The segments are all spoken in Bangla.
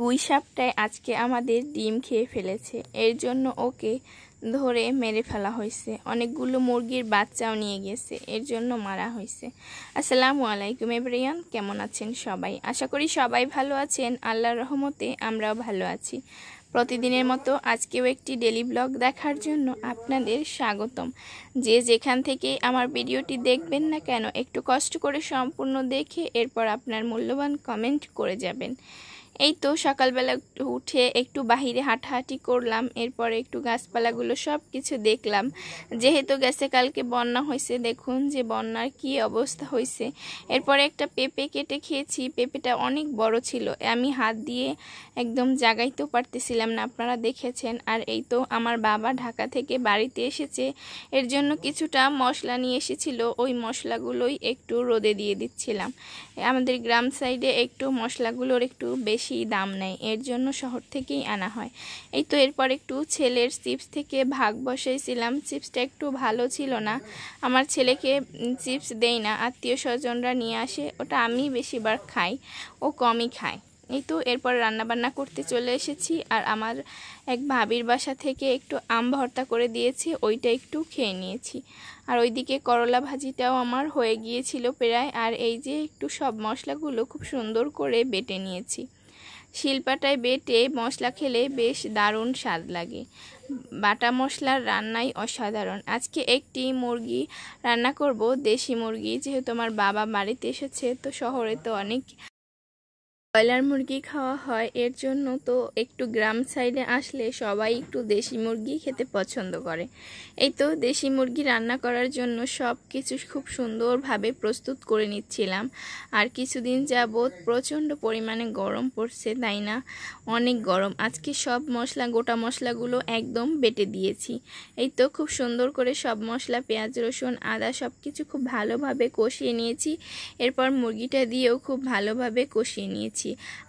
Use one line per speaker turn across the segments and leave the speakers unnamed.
দুই সপ্তাহে আজকে আমাদের ডিম খেয়ে ফেলেছে। এর জন্য ওকে ধরে মেরে ফেলা হয়েছে। অনেকগুলো মুরগির বাচ্চাও নিয়ে গেছে, এর জন্য মারা হয়েছে। আসসালামু আলাইকুম এভরিওয়ান, কেমন আছেন সবাই? আশা করি সবাই ভালো আছেন। আল্লাহর রহমতে আমরাও ভালো আছি। প্রতিদিনের মতো আজকেও একটি ডেলি ব্লগ দেখার জন্য আপনাদের স্বাগতম। যে যেখান থেকে আমার ভিডিওটি দেখবেন না কেন, একটু কষ্ট করে সম্পূর্ণ দেখে এরপর আপনার মূল্যবান কমেন্ট করে যাবেন। এই তো সকালবেলা উঠে একটু বাহিরে হাঁটাহাঁটি করলাম, এরপরে একটু গাছপালাগুলো সব কিছু দেখলাম। যেহেতু গেছে কালকে বন্যা হয়েছে, দেখুন যে বন্যার কি অবস্থা হয়েছে। এরপরে একটা পেঁপে কেটে খেয়েছি। পেঁপেটা অনেক বড় ছিল, আমি হাত দিয়ে একদম জাগাইতেও পারতেছিলাম না, আপনারা দেখেছেন। আর এই তো আমার বাবা ঢাকা থেকে বাড়িতে এসেছে, এর জন্য কিছুটা মশলা নিয়ে এসেছিল। ওই মশলাগুলোই একটু রোদে দিয়ে দিচ্ছিলাম। আমাদের গ্রাম সাইডে একটু মশলাগুলোর একটু বেশি দাম নেয়, এর জন্য শহর থেকেই আনা হয়। এই তো এরপর একটু ছেলের চিপস থেকে ভাগ বসাইছিলাম। চিপসটা একটু ভালো ছিল না, আমার ছেলেকে চিপস দেই না, আত্মীয় স্বজনরা নিয়ে আসে, ওটা আমি বেশিবার খাই, ও কমই খায়। এই তো এরপর রান্নাবান্না করতে চলে এসেছি। আর আমার এক ভাবির বাসা থেকে একটু আম ভর্তা করে দিয়েছে, ওইটা একটু খেয়ে নিয়েছি। আর ওইদিকে করলা ভাজিটাও আমার হয়ে গিয়েছিল প্রায়। আর এই যে একটু সব মশলাগুলো খুব সুন্দর করে বেটে নিয়েছি। শিলপাটায় বেটে মশলা খেলে বেশ দারুণ স্বাদ লাগে। বাটা মশলার রান্নাই অসাধারণ। আজকে একটি মুরগি রান্না করব, দেশি মুরগি। যেহেতু আমার বাবা বাড়িতে এসেছে, তো শহরে তো অনেক ব্রয়লার মুরগি খাওয়া হয়, এর জন্য তো একটু গ্রাম সাইডে আসলে সবাই একটু দেশি মুরগি খেতে পছন্দ করে। এই তো দেশি মুরগি রান্না করার জন্য সব কিছু খুব সুন্দরভাবে প্রস্তুত করে নিচ্ছিলাম। আর কিছুদিন যাবৎ প্রচণ্ড পরিমাণে গরম পড়ছে, তাই না? অনেক গরম। আজকে সব মশলা, গোটা মশলাগুলো একদম বেটে দিয়েছি। এই তো খুব সুন্দর করে সব মশলা, পেঁয়াজ রসুন আদা সব কিছু খুব ভালোভাবে কষিয়ে নিয়েছি। এরপর মুরগিটা দিয়েও খুব ভালোভাবে কষিয়ে নিয়েছি।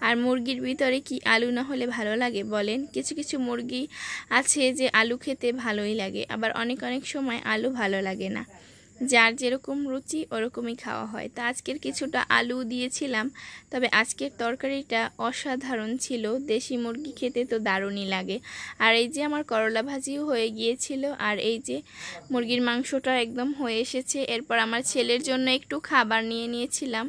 আর মুরগির ভিতরে কি আলু না হলে ভালো লাগে বলেন? কিছু কিছু মুরগি আছে যে আলু খেতে ভালোই লাগে, আবার অনেক সময় আলু ভালো লাগে না। যার যেরকম রুচি ওরকমই খাওয়া হয়। তা আজকের কিছুটা আলু দিয়েছিলাম, তবে আজকের তরকারিটা অসাধারণ ছিল। দেশি মুরগি খেতে তো দারুণই লাগে। আর এই যে আমার করলা ভাজিও হয়ে গিয়েছিল। আর এই যে মুরগির মাংসটা একদম হয়ে এসেছে। এরপর আমার ছেলের জন্য একটু খাবার নিয়ে নিয়েছিলাম।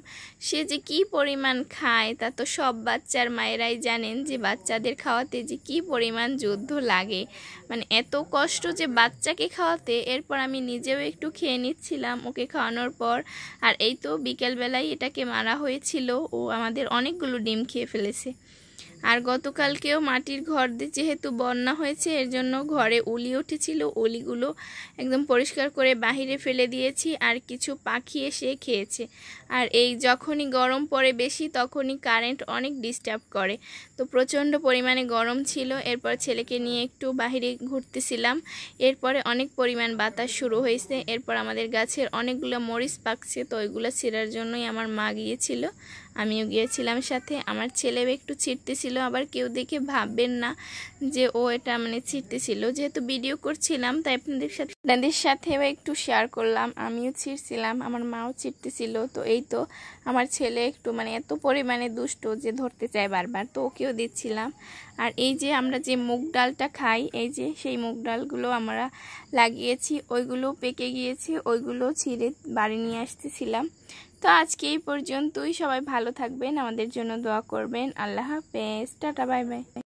সে যে কি পরিমাণ খায় তা তো সব বাচ্চার মায়েরাই জানেন, যে বাচ্চাদের খাওয়াতে যে কি পরিমাণ যুদ্ধ লাগে, মানে এত কষ্ট যে বাচ্চাকে খাওয়াতে। এরপর আমি নিজেও একটু খেয়ে নিচ্ছিলাম ওকে খাওয়ানোর পর। আর এই তো বিকেলবেলায় এটাকে মারা হয়েছিল, ও আমাদের অনেকগুলো ডিম খেয়ে ফেলেছে। আর গতকালকেও মাটির ঘর দিয়ে যেহেতু বন্যা হয়েছে, এর জন্য ঘরে উলি উঠেছিল, উলিগুলো একদম পরিষ্কার করে বাহিরে ফেলে দিয়েছি। আর কিছু পাখি এসে খেয়েছে। আর এই যখনই গরম পড়ে বেশি, তখনই কারেন্ট অনেক ডিস্টার্ব করে। তো প্রচণ্ড পরিমাণে গরম ছিল। এরপর ছেলেকে নিয়ে একটু বাহিরে ঘুরতেছিলাম। এরপরে অনেক পরিমাণ বাতাস শুরু হয়েছে। এরপর আমাদের গাছের অনেকগুলো মরিচ পাকছে, তো ওইগুলো ছিঁড়ার জন্যই আমার মা গিয়েছিল, আমিও গিয়েছিলাম সাথে। আমার ছেলেও একটু ছিঁড়তেছিল, আবার কেউ দেখে ভাববেন না যে ও এটা মানে ছিঁড়তেছিল। যেহেতু ভিডিও করছিলাম, তাই আপনাদের সাথেও একটু শেয়ার করলাম। আমিও ছিঁড়ছিলাম, আমার মাও ছিঁড়তেছিল। তো এই তো আমার ছেলে একটু মানে এত পরিমাণে দুষ্ট যে ধরতে চায় বারবার, তো ওকেও দিচ্ছিলাম। আর এই যে আমরা যে মুগ ডালটা খাই, এই যে সেই মুগ ডালগুলো আমরা লাগিয়েছি, ওইগুলো পেকে গিয়েছে, ওইগুলো ছিঁড়ে বাড়ি নিয়ে আসতেছিলাম। তো আজকে এই পর্যন্তই। সবাই ভালো থাকবেন, আমাদের জন্য দোয়া করবেন। আল্লাহ হাফেজ, টাটা, বাই বাই।